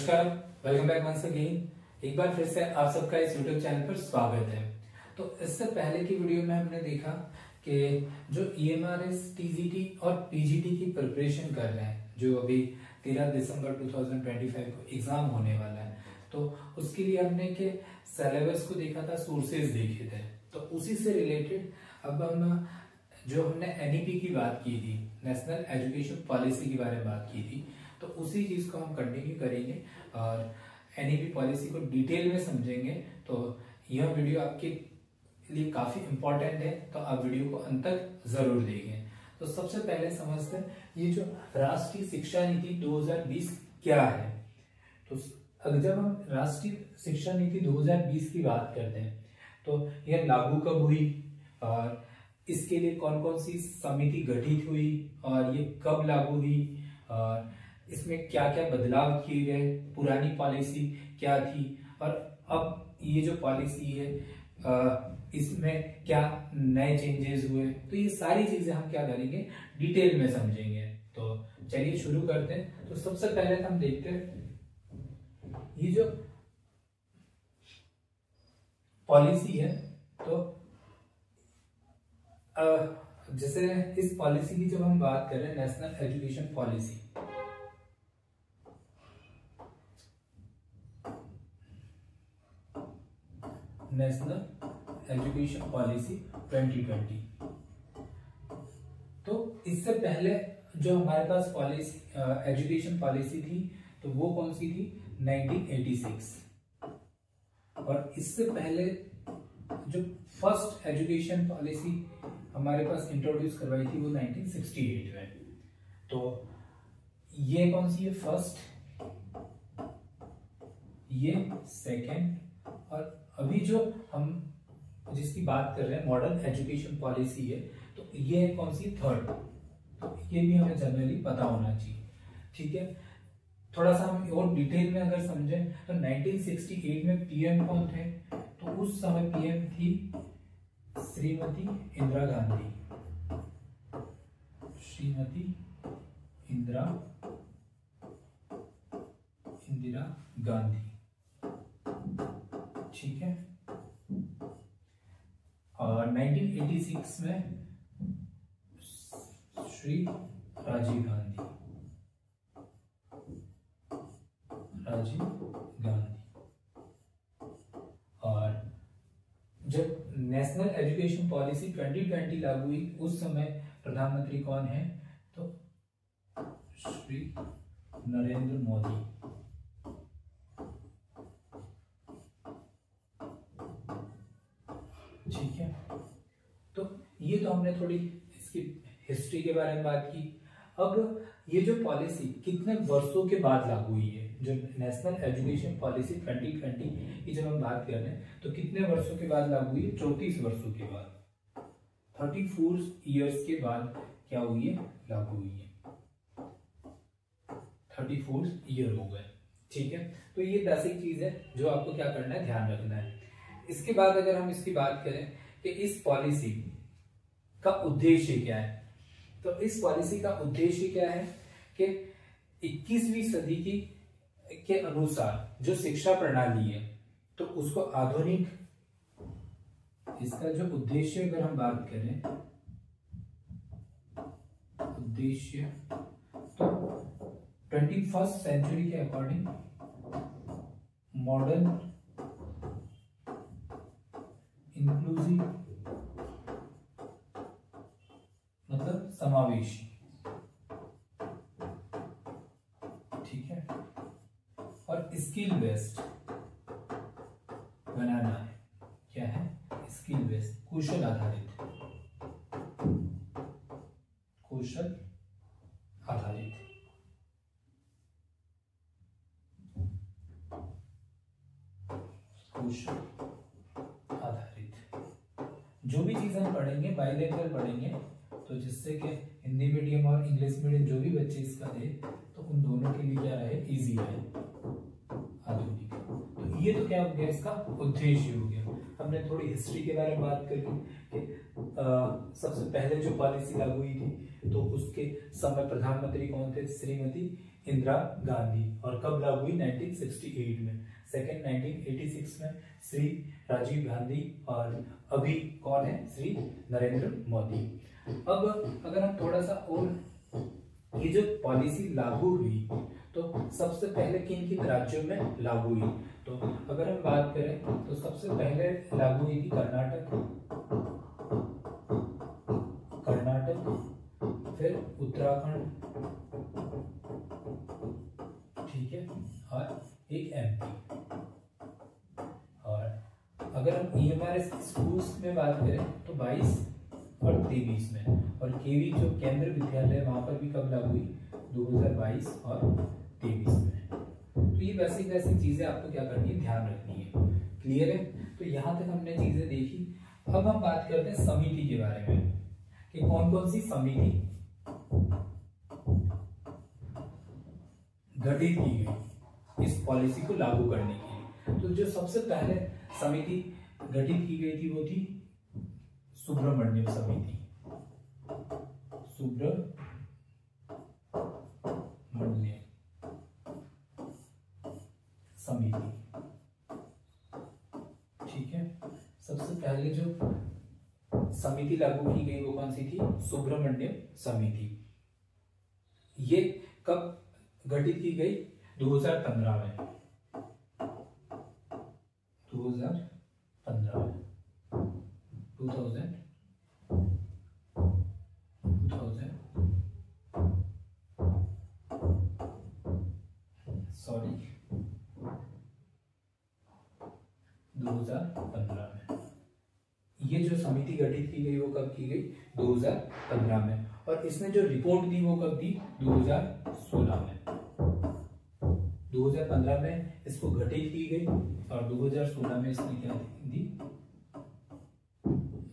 नमस्कार, welcome back once again. एक बार फिर से आप सबका इस YouTube चैनल पर स्वागत है। तो इससे पहले की वीडियो में हमने देखा कि जो EMRS, TGT और PGT की प्रिपरेशन कर रहे हैं, जो अभी 13 दिसंबर 2025 को एग्जाम होने वाला है, तो उसके लिए हमने के सिलेबस को देखा था, सोर्सेज देखे थे। तो उसी से रिलेटेड अब हम जो हमने NEP की बात की थी, नेशनल एजुकेशन पॉलिसी के बारे में बात की थी, तो उसी चीज को हम कंटिन्यू करेंगे और NEP पॉलिसी को डिटेल में समझेंगे। तो यह वीडियो आपके लिए काफी इंपॉर्टेंट है, तो आप वीडियो को अंत तक जरूर देखें। तो सबसे पहले समझते हैं ये जो राष्ट्रीय शिक्षा नीति 2020 क्या है। तो जब हम राष्ट्रीय शिक्षा नीति 2020 की बात करते हैं तो यह लागू कब हुई और इसके लिए कौन कौन सी समिति गठित हुई और ये कब लागू हुई और इसमें क्या क्या बदलाव किए गए, पुरानी पॉलिसी क्या थी और अब ये जो पॉलिसी है इसमें क्या नए चेंजेस हुए, तो ये सारी चीजें हम क्या करेंगे, डिटेल में समझेंगे। तो चलिए शुरू करते हैं। तो सबसे पहले हम देखते हैं ये जो पॉलिसी है, तो जैसे इस पॉलिसी की जब हम बात कर रहे हैं, national education policy, national education policy 2020, तो इससे पहले जो हमारे पास पॉलिसी एजुकेशन पॉलिसी थी तो वो कौन सी थी, 1986। और इससे पहले जो फर्स्ट एजुकेशन पॉलिसी हमारे पास इंट्रोड्यूस करवाई थी वो 1968 में। तो ये कौन सी है, फर्स्ट, ये सेकंड, और अभी जो हम जिसकी बात कर रहे हैं मॉडर्न एजुकेशन पॉलिसी है, तो ये कौन सी, थर्ड। तो ये भी हमें जनरली पता होना चाहिए, ठीक है। थोड़ा सा हम और डिटेल में अगर समझें तो 1968 में पीएम कौन थे, तो उस समय पीएम थी श्रीमती इंदिरा गांधी, श्रीमती इंदिरा गांधी, ठीक है। और 1986 में श्री राजीव गांधी, और जब नेशनल एजुकेशन पॉलिसी 2020 लागू हुई उस समय प्रधानमंत्री कौन है, तो श्री नरेंद्र मोदी, ठीक है। तो ये तो हमने थोड़ी इसकी हिस्ट्री के बारे में बात की। अब ये जो पॉलिसी कितने वर्षों के बाद लागू हुई है, जो नेशनल एजुकेशन पॉलिसी 2020 की जब हम बात कर रहे हैं तो कितने वर्षों के बाद लागू हुई है, 34 वर्षों के बाद, 34 इयर्स के बाद क्या हुई है, लागू हुई है, 34 ईयर हो गए, ठीक है। तो ये बेसिक चीज है जो आपको क्या करना है, ध्यान रखना है। इसके बाद अगर हम इसकी बात करें कि इस पॉलिसी का उद्देश्य क्या है, तो इस पॉलिसी का उद्देश्य क्या है कि 21वीं सदी की के अनुसार जो शिक्षा प्रणाली है तो उसको आधुनिक, इसका जो उद्देश्य अगर हम बात करें, उद्देश्य तो 21st सेंचुरी के अकॉर्डिंग मॉडर्न इंक्लूसिव, मतलब समावेशी, ठीक है, और स्किल बेस्ड बनाना है। क्या है, स्किल बेस्ड, कौशल आधारित, कौशल आधारित, कौशल आधारित। जो भी चीज हम पढ़ेंगे बाइलिंगुअल पढ़ेंगे, तो जिससे कि हिंदी मीडियम और इंग्लिश मीडियम जो भी बच्चे इसका दे तो उन दोनों के लिए क्या रहे, इजी रहे, आधुनिक। तो ये तो क्या हो गया, इसका उद्देश्य हो गया। हमने थोड़ी हिस्ट्री के बारे में बात करी कि सबसे पहले जो पॉलिसी लागू हुई थी तो उसके समय प्रधानमंत्री कौन थे, श्रीमती इंदिरा गांधी। और कब लागू हुई? 1968 में। सेकंड 1986 में श्री राजीव गांधी। और अभी कौन है? श्री नरेंद्र मोदी। अब अगर हम थोड़ा सा और ये जो पॉलिसी लागू हुई तो सबसे पहले किन किन राज्यों में लागू हुई? तो अगर हम बात करें तो सबसे पहले लागू हुई थी कर्नाटक, फिर उत्तराखंड, ठीक है, और एक एमपी। और अगर हम ईएमआरएस स्कूल्स में बात करें तो 22 और 23 में। और केवी जो केंद्रीय विद्यालय वहां पर भी कब लागू हुई? 2022 और 23 में। तो ये बेसिक चीजें आपको क्या करनी है? ध्यान रखनी है। क्लियर है? तो यहाँ तक हमने चीजें देखी। अब हम बात करते हैं समिति के बारे में कि कौन कौन सी समिति गठित की गई इस पॉलिसी को लागू करने के लिए। तो जो सबसे पहले समिति गठित की गई थी वो थी सुब्रमण्यम समिति। सुब्रमण्यम समिति, ठीक है। सबसे पहले जो समिति लागू की गई वो कौन सी थी? सुब्रमण्यम समिति। ये कब गठित की गई? 2015 में। 2015 में। 2000 सॉरी 2015 में। ये जो समिति गठित की गई वो कब की गई? 2015 में। और इसने जो रिपोर्ट दी वो कब दी? 2016 में। 2015 में इसको गठित की गई और 2016 में इसने क्या दी?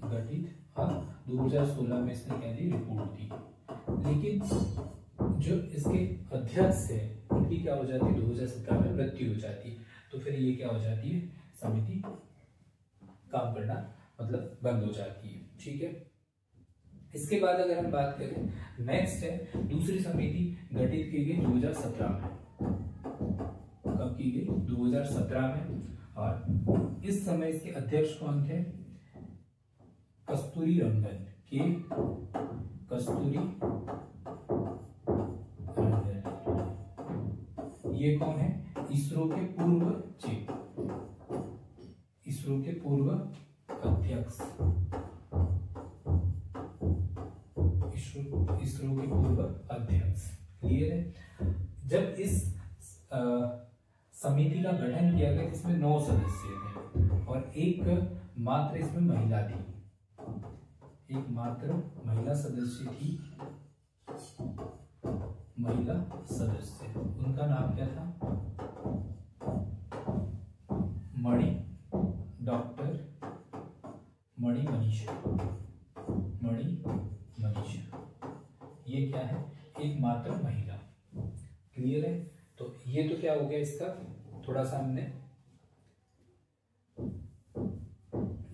गठित, और 2016 में इसने क्या दी? रिपोर्ट दी। लेकिन जो इसके अध्यक्ष है उनकी क्या हो जाती है? 2017 में मृत्यु हो जाती है। तो फिर ये क्या हो जाती है? समिति काम करना मतलब बंद हो जाती है, ठीक है। इसके बाद अगर हम बात करें, नेक्स्ट है दूसरी समिति गठित की गई 2017 में। कब की गई? 2017 में। और इस समय इसके अध्यक्ष कौन थे? कस्तूरी रंगन। के कस्तूरी रंगन। ये कौन है? इसरो के पूर्व चीफ, इसरो के पूर्व अध्यक्ष, इसरो के पूर्व अध्यक्ष। क्लियर है? जब इस समिति का गठन किया गया इसमें 9 सदस्य थे और एक मात्र इसमें महिला थी। एक मात्र महिला सदस्य थी। महिला सदस्य, उनका नाम क्या था? मणि, डॉक्टर मणि मनीषा। मणि मनीषा ये क्या है? एक मात्र महिला। क्लियर है? तो ये तो क्या हो गया इसका, थोड़ा सा हमने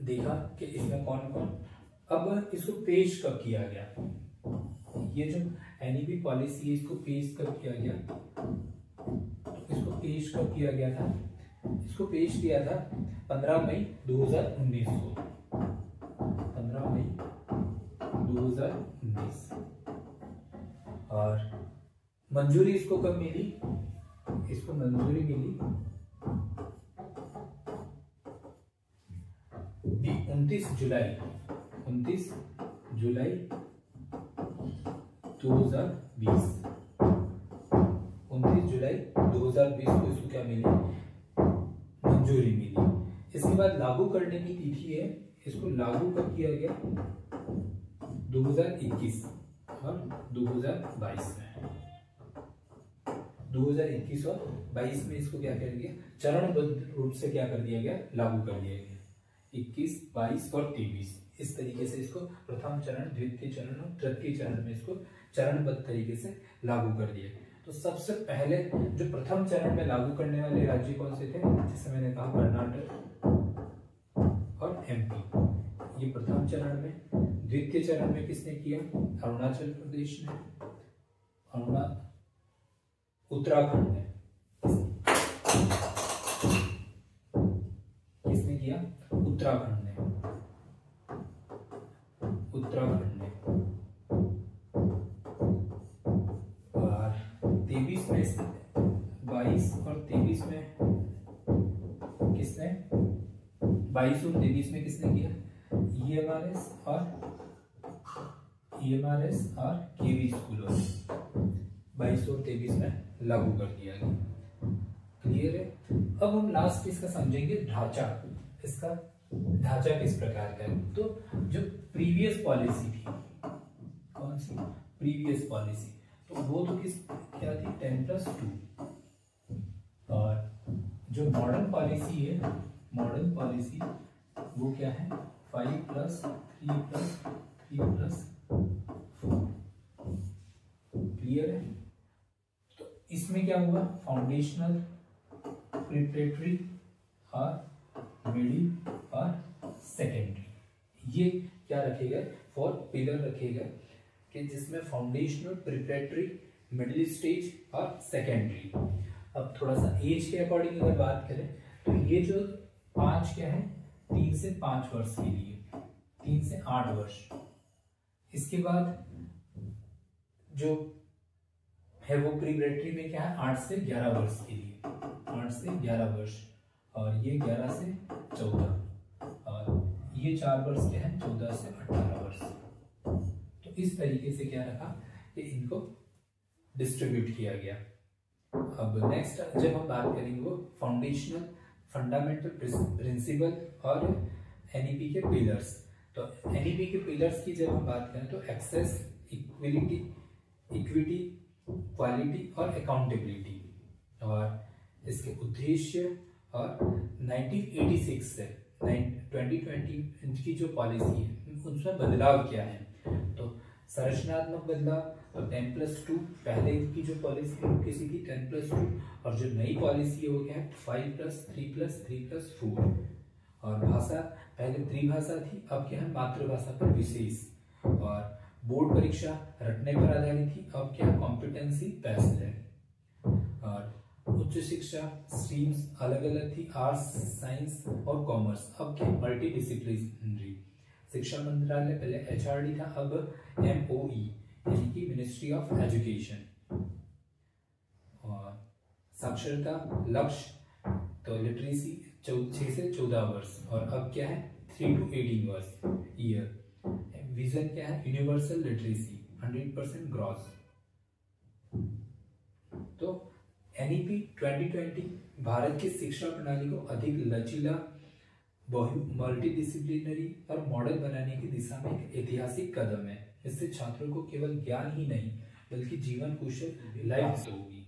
देखा कि इसमें कौन कौन। अब इसको पेश कब किया गया? ये जो एनईपी पॉलिसी है इसको पेश कब किया गया? इसको पेश कब किया गया था? इसको पेश किया था 15 मई 2019 को। 15 मई 2019। और मंजूरी इसको कब मिली? इसको मंजूरी मिली 29 जुलाई 29 जुलाई 2020। 29 जुलाई 2020 को इसको क्या मिली? मंजूरी मिली। इसके बाद लागू करने की तिथि है, इसको लागू कब किया गया? 2021 और 2022 में। 2021 और 22 में इसको क्या कर दिया? चरणबद्ध रूप से क्या कर दिया गया? लागू कर दिया गया। 21, 22 और 23 इस तरीके से इसको प्रथम चरण, द्वितीय चरण और तृतीय चरण में इसको चरणबद्ध तरीके से लागू कर दिया। तो सबसे पहले जो प्रथम चरण में लागू करने वाले राज्य कौन से थे? जैसे मैंने कहा कर्नाटक और एमपी, ये प्रथम चरण में। द्वितीय चरण में किसने किया? अरुणाचल प्रदेश ने। उत्तराखंड ने। किसने किया? उत्तराखंड ने। उत्तराखंड ने। और 23 में 22 और 23 में किसने? 22 और 23 में किसने किया? ईएमआरएस और केवी स्कूलों ने 22 और 23 में लागू कर दिया गया। क्लियर है? अब हम लास्ट इसका समझेंगे ढांचा। इसका ढांचा किस प्रकार का है? तो जो प्रीवियस पॉलिसी थी, कौन सी प्रीवियस पॉलिसी, तो वो तो क्या थी? 10+2। और जो मॉडर्न पॉलिसी है, मॉडर्न पॉलिसी वो क्या है? 5+3+3+4। क्लियर है? तो इसमें क्या हुआ? फाउंडेशनल, प्रिपरेटरी और मिडिल और सेकेंडरी, ये क्या रखेगा? 4 पिलर रखेगा कि जिसमें फाउंडेशनल, प्रिपरेटरी, मिडिल स्टेज और सेकेंडरी। अब थोड़ा सा एज के अकॉर्डिंग अगर बात करें तो ये जो 5 क्या है? 3 से 5 वर्ष के लिए, 3 से 8 वर्ष। इसके बाद जो है वो प्रीपरेटरी में क्या है? 8 से 11 वर्ष के लिए, 8 से 11 वर्ष। और ये 11 से 14, और ये 4 वर्ष क्या है? 14 से 18 वर्ष। तो इस तरीके से क्या रखा कि इनको डिस्ट्रीब्यूट किया गया। अब नेक्स्ट जब हम बात करेंगे वो फाउंडेशनल, फंडामेंटल प्रिंसिपल और एनईपी के पिलर्स। तो एनईपी के पिलर्स की जब हम बात करें तो एक्सेस, इक्विटी, क्वालिटी और अकाउंटेबिलिटी। और इसके उद्देश्य और 1986 से 2020 की जो पॉलिसी है उसमें बदलाव क्या है? तो संरचनात्मक बदलाव, तो 10+2 पहले की जो पॉलिसी किसी की 10+2, और जो नई पॉलिसी है वो क्या है? 5+3+3+4। और भाषा, पहले त्रिभाषा थी, अब क्या है? मातृभाषा पर विशेष। और बोर्ड परीक्षा रटने पर आधारित थी, अब क्या? कॉम्पिटेंसी बेस्ड है। और उच्च शिक्षा स्ट्रीम्स अलग अलग थी, आर्ट्स, साइंस और कॉमर्स, अब क्या? Multi disciplinary. शिक्षा मंत्रालय पहले एचआरडी था, अब एमओई यानी कि मिनिस्ट्री ऑफ एजुकेशन। और साक्षरता लक्ष्य तो लिटरेसी 6 से 14 वर्ष, और अब क्या है? 3 to 18 वर्ष ईयर। विजन क्या है? Universal literacy 100% gross. तो एनईपी 2020 भारत की शिक्षा प्रणाली को अधिक लचीला, मल्टीडिसिप्लिनरी और मॉडल बनाने की दिशा में एक ऐतिहासिक कदम है। इससे छात्रों को केवल ज्ञान ही नहीं बल्कि जीवन कौशल लाइफ होगी।